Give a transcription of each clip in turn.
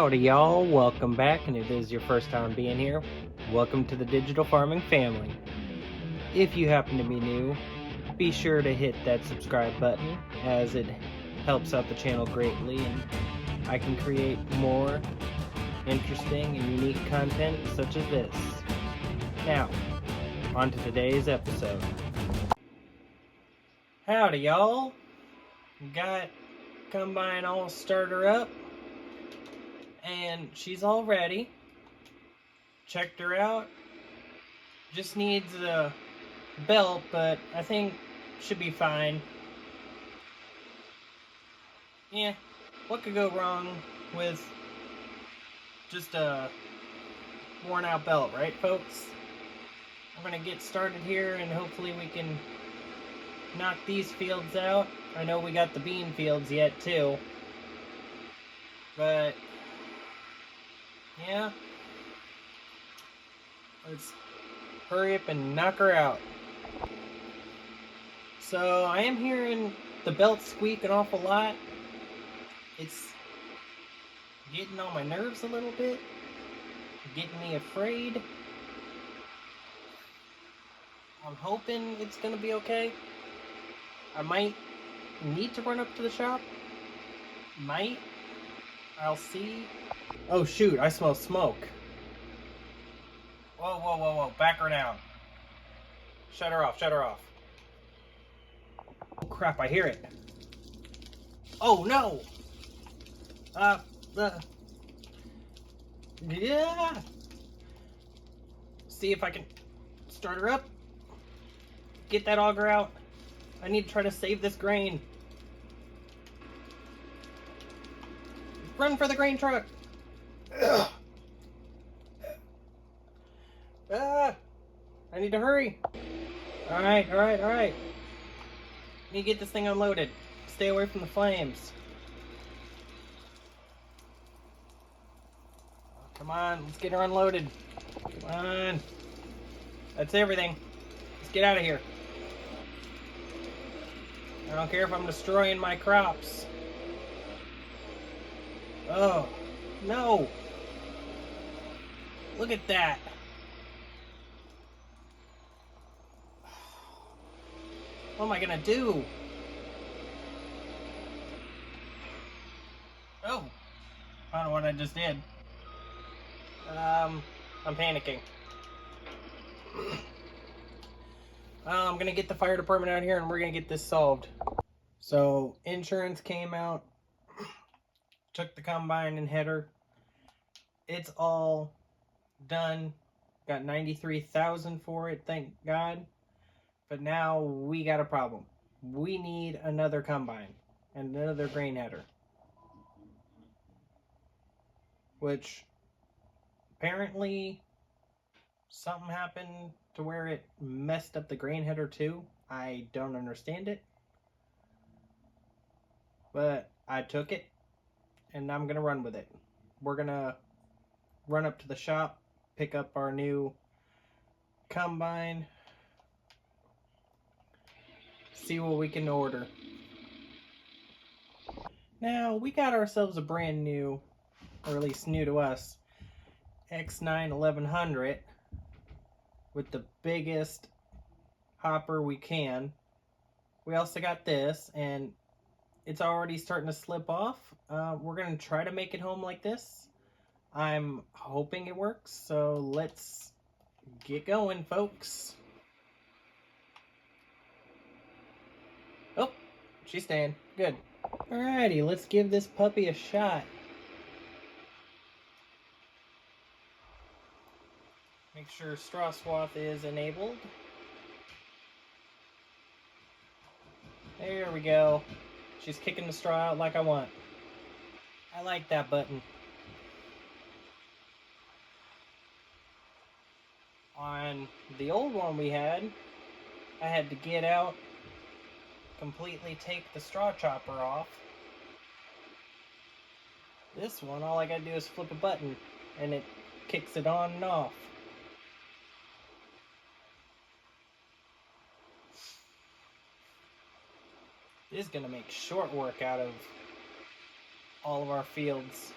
Howdy y'all, welcome back, and it is your first time being here. Welcome to the digital farming family. If you happen to be new, be sure to hit that subscribe button as it helps out the channel greatly and I can create more interesting and unique content such as this. Now, on to today's episode. Howdy y'all, got Combine all starter up. And she's all ready. Checked her out. Just needs a belt, but I think should be fine. Yeah, what could go wrong with just a worn out belt, right folks? I'm gonna get started here and hopefully we can knock these fields out. I know we got the bean fields yet too. But yeah, let's hurry up and knock her out. So I am hearing the belt squeak an awful lot. It's getting on my nerves a little bit, getting me afraid. I'm hoping it's gonna be okay. I might need to run up to the shop. Might. I'll see. Oh shoot, I smell smoke. Whoa, whoa, whoa, whoa, back her down. Shut her off, shut her off. Oh crap, I hear it. Oh no! Yeah! See if I can start her up. Get that auger out. I need to try to save this grain. Run for the grain truck! Ugh. I need to hurry. Alright, alright, alright. Need to get this thing unloaded. Stay away from the flames. Come on, let's get her unloaded. Come on. That's everything. Let's get out of here. I don't care if I'm destroying my crops. Oh, no. Look at that. What am I gonna do? Oh, I don't know what I just did. I'm panicking. I'm gonna get the fire department out here and we're gonna get this solved. So, insurance came out, took the combine and header. It's all done. Got 93,000 for it, thank God. But now we got a problem. We need another combine and another grain header. Which apparently something happened to where it messed up the grain header too. I don't understand it. But I took it and I'm gonna run with it. We're gonna run up to the shop, pick up our new combine, see what we can order. Now, we got ourselves a brand new, or at least new to us, X9 1100 with the biggest hopper we can. We also got this, and it's already starting to slip off. We're going to try to make it home like this. I'm hoping it works, so let's get going, folks. Oh, she's staying. Good. Alrighty, let's give this puppy a shot. Make sure straw swath is enabled. There we go. She's kicking the straw out like I want. I like that button. On the old one we had, I had to get out, completely take the straw chopper off. This one, all I gotta do is flip a button and it kicks it on and off. This is gonna make short work out of all of our fields.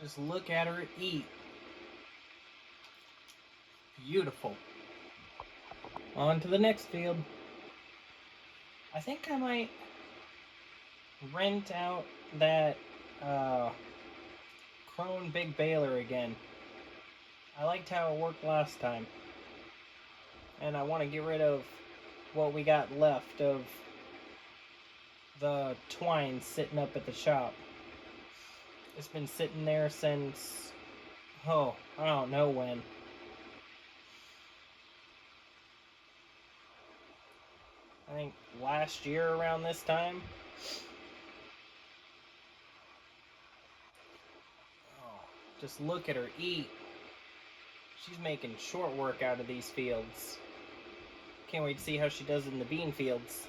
Just look at her eat. Beautiful. On to the next field. I think I might rent out that Crone Big Baler again. I liked how it worked last time. And I want to get rid of what we got left of the twine sitting up at the shop. It's been sitting there since, I don't know when. I think last year around this time. Oh, just look at her eat. She's making short work out of these fields. Can't wait to see how she does in the bean fields.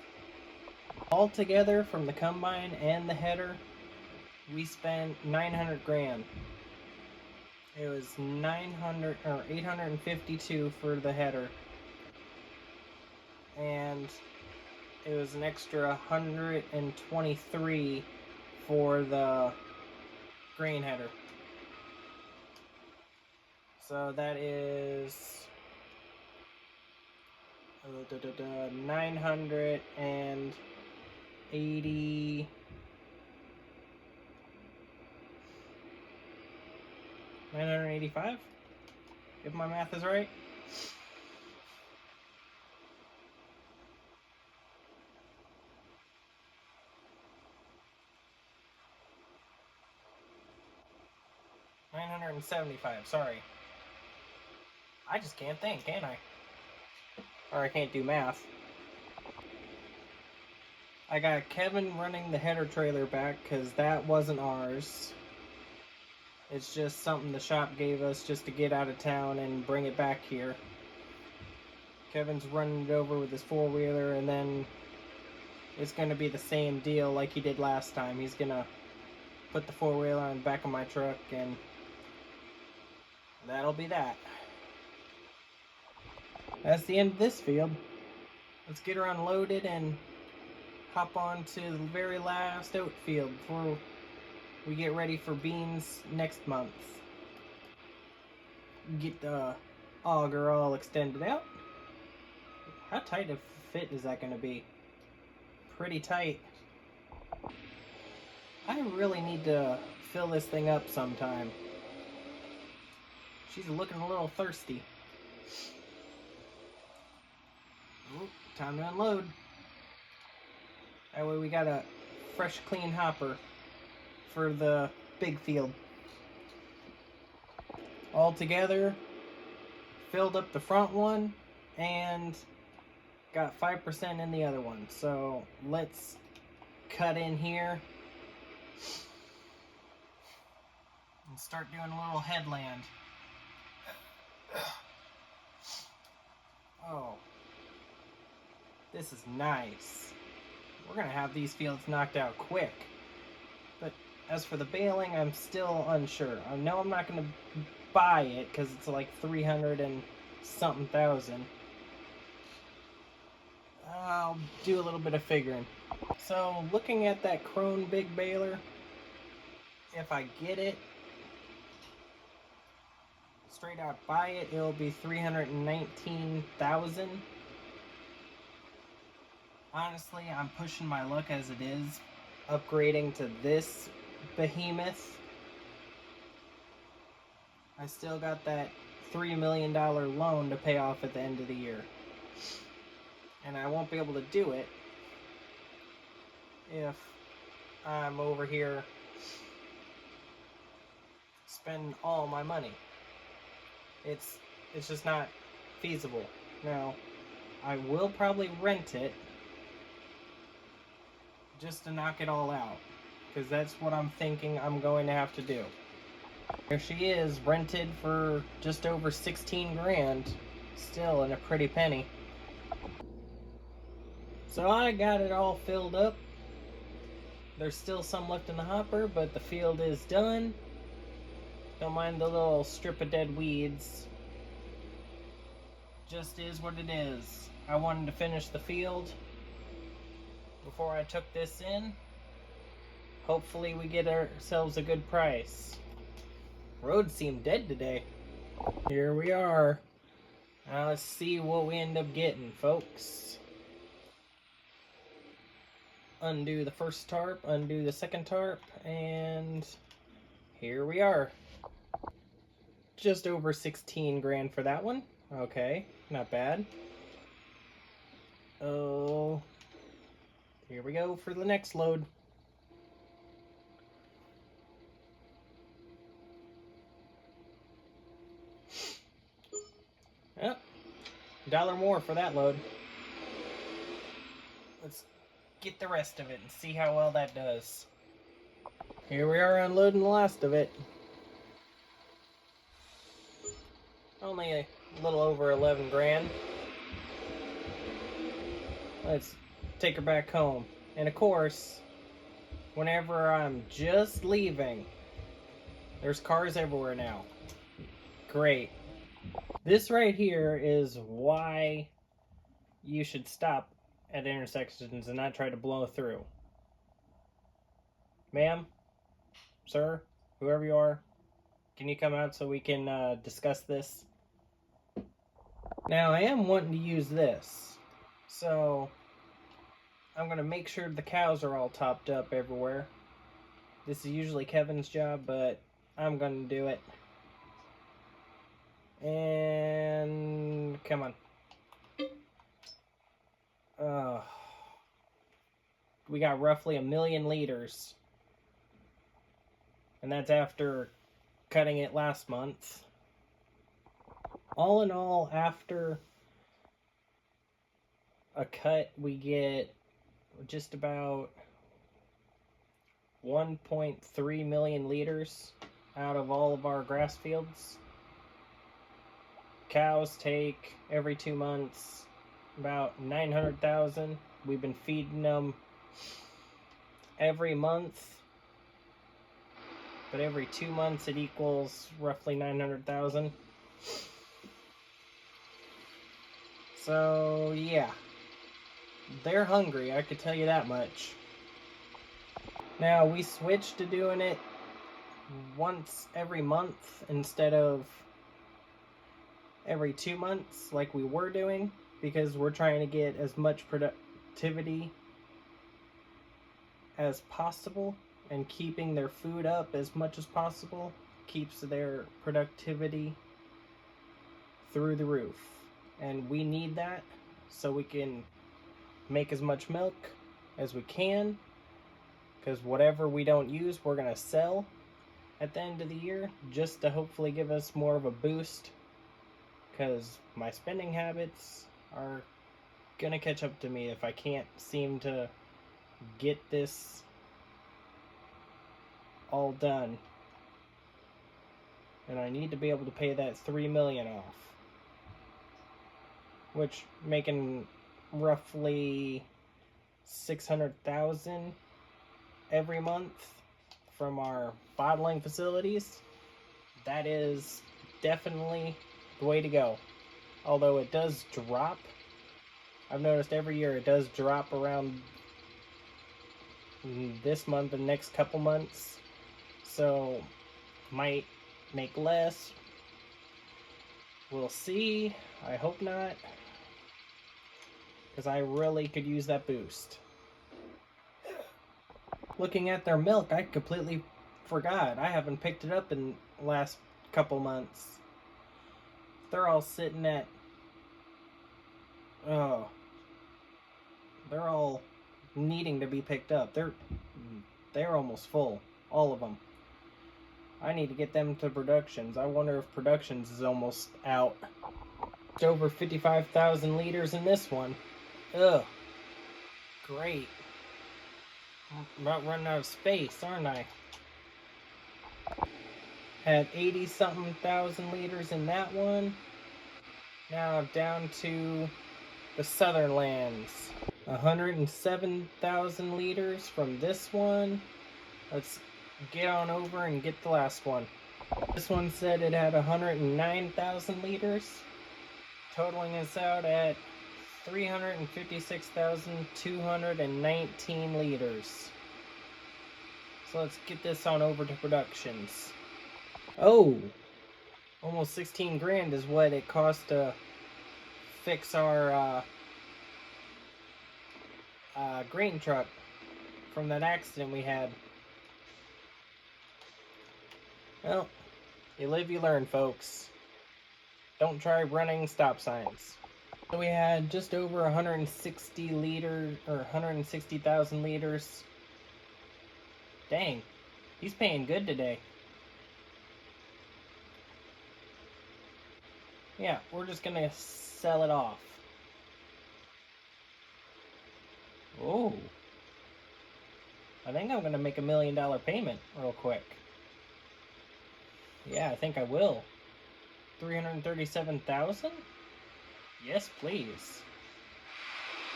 Altogether, from the combine and the header, we spent 900 grand. It was 852 for the header, and it was an extra 123 for the grain header. So that is 980. 985, if my math is right. $975, sorry. I just can't think, can I? Or I can't do math. I got Kevin running the header trailer back because that wasn't ours. It's just something the shop gave us just to get out of town and bring it back here. Kevin's running it over with his four-wheeler, and then it's going to be the same deal like he did last time. He's going to put the four-wheeler on the back of my truck, and that'll be that. That's the end of this field. Let's get her unloaded and hop on to the very last oat field before we get ready for beans next month. Get the auger all extended out. How tight of fit is that going to be? Pretty tight. I really need to fill this thing up sometime. She's looking a little thirsty. Ooh, time to unload. That way we got a fresh, clean hopper for the big field. All together, filled up the front one and got 5% in the other one. So let's cut in here and start doing a little headland. Oh, this is nice. We're gonna have these fields knocked out quick. But as for the baling, I'm still unsure. I know I'm not gonna buy it because it's like 300 and something thousand. I'll do a little bit of figuring. So looking at that Crone Big Baler, if I get it, straight out buy it, it'll be 319,000. Honestly, I'm pushing my luck as it is, upgrading to this behemoth. I still got that $3 million loan to pay off at the end of the year. And I won't be able to do it if I'm over here spending all my money. It's just not feasible. Now, I will probably rent it just to knock it all out, because that's what I'm thinking I'm going to have to do. There she is, rented for just over 16 grand, still in a pretty penny. So I got it all filled up. There's still some left in the hopper, but the field is done. Don't mind the little strip of dead weeds. Just is what it is. I wanted to finish the field before I took this in. Hopefully we get ourselves a good price. Roads seem dead today. Here we are. Now let's see what we end up getting, folks. Undo the first tarp, undo the second tarp, and here we are. Just over 16 grand for that one. Okay, not bad. Oh, here we go for the next load. Yep, $1 more for that load. Let's get the rest of it and see how well that does. Here we are unloading the last of it. Only a little over 11 grand. Let's take her back home. And of course, whenever I'm just leaving, there's cars everywhere now. Great. This right here is why you should stop at intersections and not try to blow through. Ma'am, sir, whoever you are, can you come out so we can discuss this? Now, I am wanting to use this, so I'm going to make sure the cows are all topped up everywhere. This is usually Kevin's job, but I'm going to do it. And come on. We got roughly 1 million liters. And that's after cutting it last month. All in all, after a cut, we get just about 1.3 million liters out of all of our grass fields. Cows take every 2 months about 900,000. We've been feeding them every month, but every 2 months it equals roughly 900,000. So yeah, they're hungry, I could tell you that much. Now we switched to doing it once every month instead of every 2 months like we were doing, because we're trying to get as much productivity as possible, and keeping their food up as much as possible keeps their productivity through the roof. And we need that so we can make as much milk as we can, because whatever we don't use we're going to sell at the end of the year, just to hopefully give us more of a boost, because my spending habits are going to catch up to me if I can't seem to get this all done. And I need to be able to pay that $3 million off, which making roughly 600,000 every month from our bottling facilities. That is definitely the way to go. Although it does drop. I've noticed every year it does drop around this month and next couple months. So might make less. We'll see. I hope not, because I really could use that boost. Looking at their milk, I completely forgot. I haven't picked it up in the last couple months. They're all sitting at, they're all needing to be picked up. They're almost full, all of them. I need to get them to productions. I wonder if productions is almost out. It's over 55,000 liters in this one. Ugh. Great. I'm about running out of space, aren't I? Had 80-something thousand liters in that one. Now down to the southern lands. 107,000 liters from this one. Let's get on over and get the last one. This one said it had 109,000 liters, totaling us out at 356,219 liters. So let's get this on over to productions. Oh, almost 16 grand is what it cost to fix our grain truck from that accident we had. Well, you live, you learn, folks. Don't try running stop signs. So we had just over 160 liters, or 160,000 liters. Dang, he's paying good today. Yeah, we're just gonna sell it off. Oh, I think I'm gonna make $1 million payment real quick. Yeah, I think I will. 337,000? Yes, please.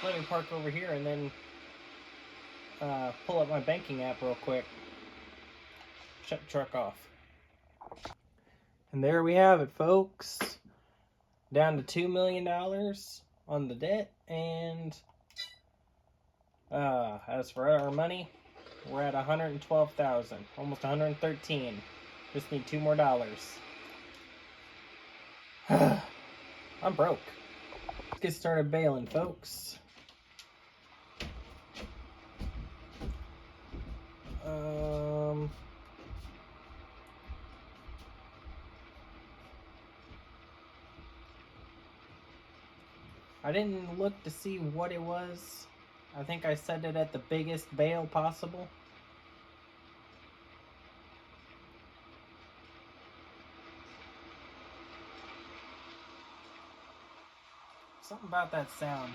Let me park over here and then pull up my banking app real quick. Shut the truck off. And there we have it, folks. Down to $2 million on the debt, and as for our money, we're at 112,000, almost 113. Just need $2 more. I'm broke. Let's get started bailing, folks. I didn't look to see what it was. I think I set it at the biggest bail possible. Something about that sound.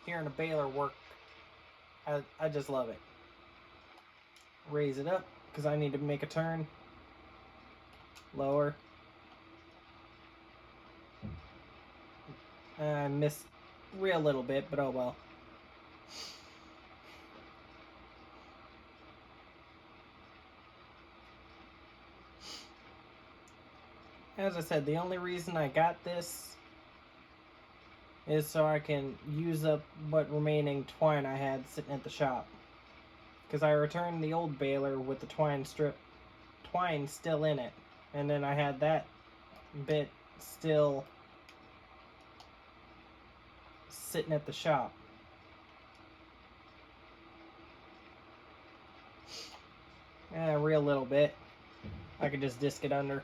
Hearing a baler work, I just love it. Raise it up, because I need to make a turn. Lower. I missed real little bit, but oh well. As I said, the only reason I got this is so I can use up what remaining twine I had sitting at the shop. Because I returned the old baler with the twine still in it. And then I had that bit still sitting at the shop. Real little bit. I could just disc it under.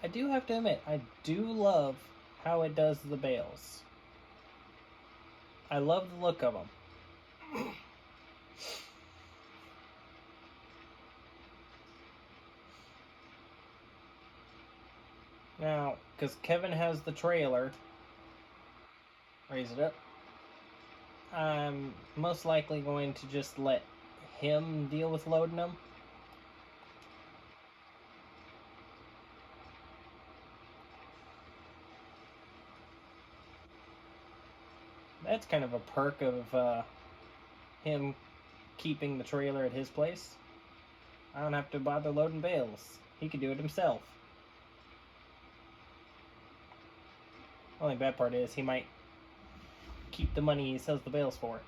I do have to admit, I do love how it does the bales. I love the look of them. Now, because Kevin has the trailer, raise it up, I'm most likely going to just let him deal with loading them. That's kind of a perk of him keeping the trailer at his place. I don't have to bother loading bales. He can do it himself. Only bad part is he might keep the money he sells the bales for.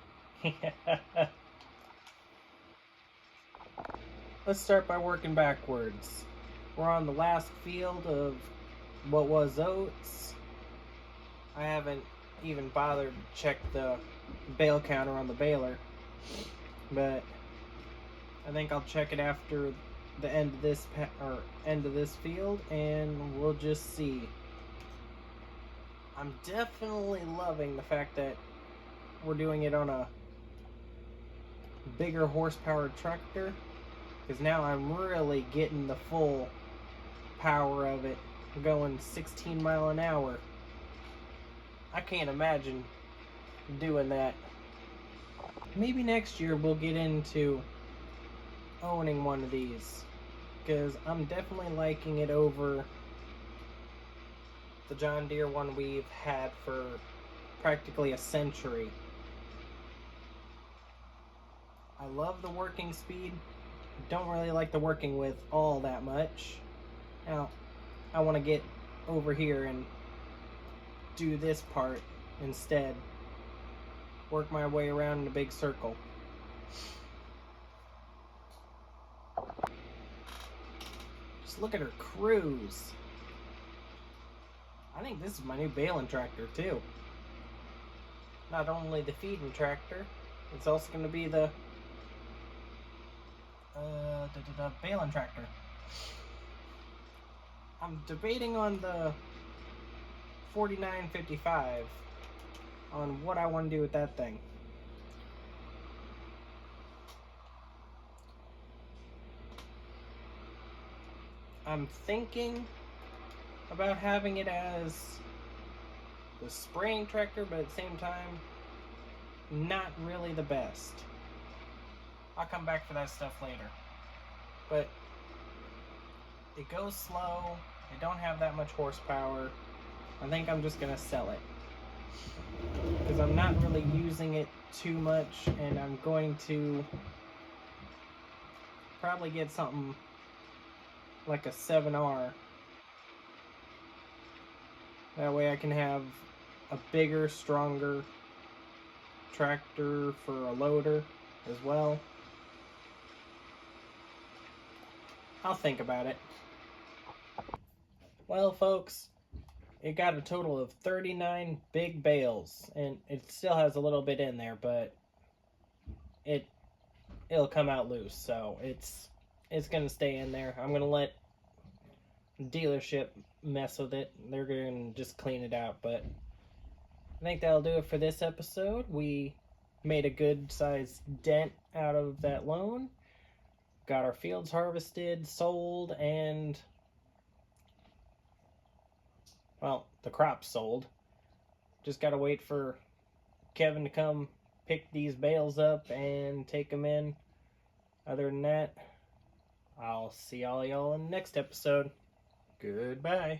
Let's start by working backwards. We're on the last field of what was oats. I haven't even bothered to check the bale counter on the baler, but I think I'll check it after the end of this field, and we'll just see. I'm definitely loving the fact that we're doing it on a bigger horsepower tractor, because now I'm really getting the full power of it, going 16 miles an hour. I can't imagine doing that. Maybe next year we'll get into owning one of these, because I'm definitely liking it over the John Deere one we've had for practically a century. I love the working speed. Don't really like the working width all that much. Now, I want to get over here and do this part instead. Work my way around in a big circle. Just look at her cruise. I think this is my new baling tractor too. Not only the feeding tractor, it's also going to be the baling tractor. I'm debating on the 4955 on what I want to do with that thing. I'm thinking about having it as the spraying tractor, but at the same time, not really the best. I'll come back for that stuff later. But it goes slow. I don't have that much horsepower. I think I'm just gonna sell it because I'm not really using it too much, and I'm going to probably get something like a 7R. That way I can have a bigger, stronger tractor for a loader as well. I'll think about it. Well, folks, it got a total of 39 big bales, and it still has a little bit in there, but it'll come out loose, so it's gonna stay in there. I'm gonna let the dealership mess with it. They're gonna just clean it out, but I think that'll do it for this episode. We made a good sized dent out of that loan, got our fields harvested, sold, and well, the crop's sold. Just gotta wait for Kevin to come pick these bales up and take them in. Other than that, I'll see all y'all in the next episode. Goodbye.